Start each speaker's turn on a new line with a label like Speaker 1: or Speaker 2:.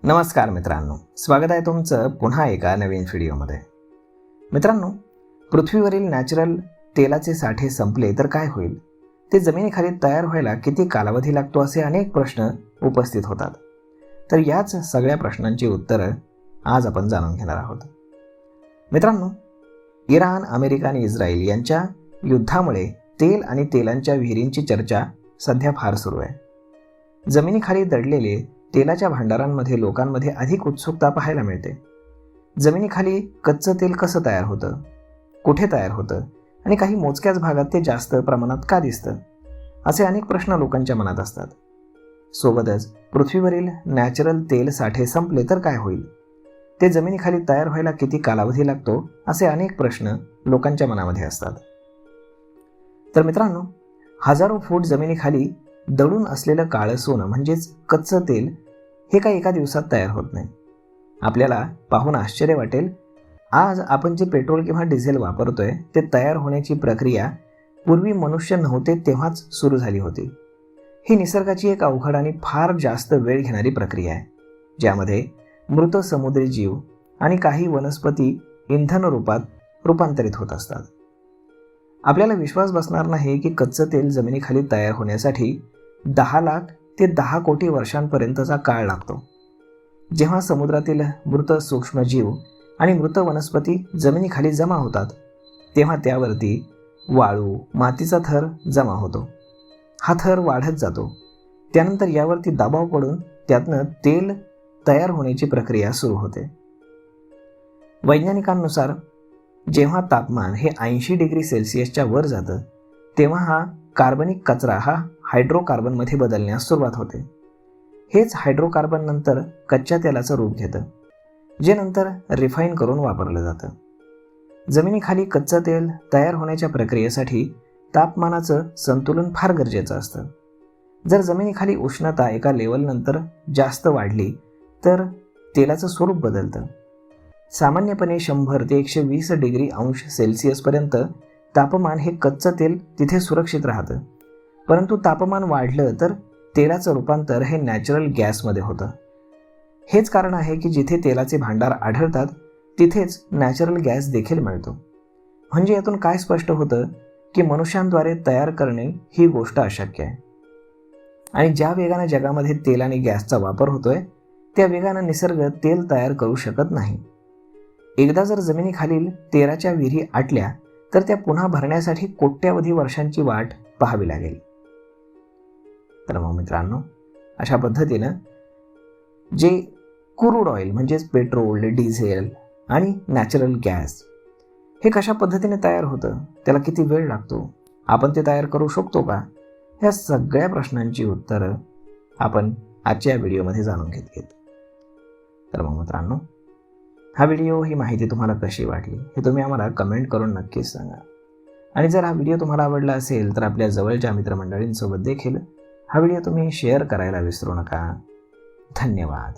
Speaker 1: नमस्कार मित्रांनो, स्वागत आहे तुमचं पुन्हा एका नवीन व्हिडिओमध्ये. मित्रांनो, पृथ्वीवरील नॅचरल तेलाचे साठे संपले तर काय होईल? ते जमिनीखाली तयार व्हायला किती कालावधी लागतो असे अनेक प्रश्न उपस्थित होतात. तर याच सगळ्या प्रश्नांची उत्तरं आज आपण जाणून घेणार आहोत. मित्रांनो, इराण, अमेरिका आणि इस्रायल यांच्या युद्धामुळे तेल आणि तेलांच्या विहिरींची चर्चा सध्या फार सुरू आहे. जमिनीखाली दडलेले तेलाच्या भांडारांमध्ये लोकांमध्ये अधिक उत्सुकता पाहायला मिळते. जमिनीखाली कच्चं तेल कसं तयार होतं, कुठे तयार होतं आणि काही मोजक्याच भागात ते जास्त प्रमाणात का दिसतं, असे अनेक प्रश्न लोकांच्या मनात असतात. सोबतच पृथ्वीवरील नॅचरल तेल साठे संपले तर काय होईल? ते जमिनीखाली तयार व्हायला किती कालावधी लागतो, असे अनेक प्रश्न लोकांच्या मनामध्ये असतात. तर मित्रांनो, हजारो फूट जमिनीखाली दडून असलेलं काळं सोनं म्हणजेच कच्चं तेल हे काही एका दिवसात तयार होत नाही. आपल्याला पाहून आश्चर्य वाटेल, आज आपण जे पेट्रोल किंवा डिझेल वापरतोय ते तयार होण्याची प्रक्रिया पूर्वी मनुष्य नव्हते तेव्हाच सुरू झाली होती. ही निसर्गाची एक अवघड आणि फार जास्त वेळ घेणारी प्रक्रिया आहे, ज्यामध्ये मृत समुद्री जीव आणि काही वनस्पती इंधन रूपात रूपांतरित होत असतात. आपल्याला विश्वास बसणार नाही की कच्चं तेल जमिनीखाली तयार होण्यासाठी 10 लाख ते 10 कोटी वर्षांपर्यंतचा काळ लागतो. जेव्हा समुद्रातील मृत सूक्ष्मजीव आणि मृत वनस्पती जमिनीखाली जमा होतात, तेव्हा त्यावरती वाळू, मातीचा थर जमा होतो. हा थर वाढत जातो. त्यानंतर यावरती दबाव पडून त्यातनं तेल तयार होण्याची प्रक्रिया सुरू होते. वैज्ञानिकांनुसार जेव्हा तापमान हे 80 डिग्री सेल्सिअसच्या वर जातं, तेव्हा हा कार्बनिक कचरा हा हायड्रोकार्बनमध्ये बदलण्यास सुरुवात होते. हेच हायड्रोकार्बन नंतर कच्च्या तेलाचं रूप घेतं, जे नंतर रिफाईन करून वापरलं जातं. जमिनीखाली कच्चं तेल तयार होण्याच्या प्रक्रियेसाठी तापमानाचं संतुलन फार गरजेचं असतं. जर जमिनीखाली उष्णता एका लेवलनंतर जास्त वाढली तर तेलाचं स्वरूप बदलतं. सामान्यपणे 100 ते 120 डिग्री अंश सेल्सिअसपर्यंत तापमान हे कच्चं तेल तिथे सुरक्षित राहतं. परंतु तापमान वाढलं तर तेलाचं रूपांतर हे नॅचरल गॅसमध्ये होतं. हेच कारण आहे की जिथे तेलाचे भांडार आढळतात तिथेच नॅचरल गॅस देखील मिळतो. म्हणजे यातून काय स्पष्ट होतं की मनुष्यांद्वारे तयार करणे ही गोष्ट अशक्य आहे. आणि ज्या वेगाने जगामध्ये तेल आणि गॅसचा वापर होतोय, त्या वेगाने निसर्ग तेल तयार करू शकत नाही. एकदा जर जमिनीखालील तेलाच्या विहिरी आटल्या तर त्या पुन्हा भरण्यासाठी कोट्यावधी वर्षांची वाट पाहावी लागेल. तर मग मित्रांनो, अशा पद्धतीनं जे क्रूड ऑइल म्हणजेच पेट्रोल, डिझेल आणि नॅचरल गॅस हे कशा पद्धतीने तयार होतं, त्याला किती वेळ लागतो, आपण ते तयार करू शकतो का, या सगळ्या प्रश्नांची उत्तरं आपण आजच्या व्हिडिओमध्ये जाणून घेतलीत. तर मग मित्रांनो, हा व्हिडिओ, ही माहिती तुम्हाला कशी वाटली हे तुम्ही आम्हाला कमेंट करून नक्कीच सांगा. आणि जर हा व्हिडिओ तुम्हाला आवडला असेल तर आपल्या जवळच्या मित्रमंडळींसोबत देखील हा व्हिडिओ तुम्ही शेअर करायला विसरू नका. धन्यवाद.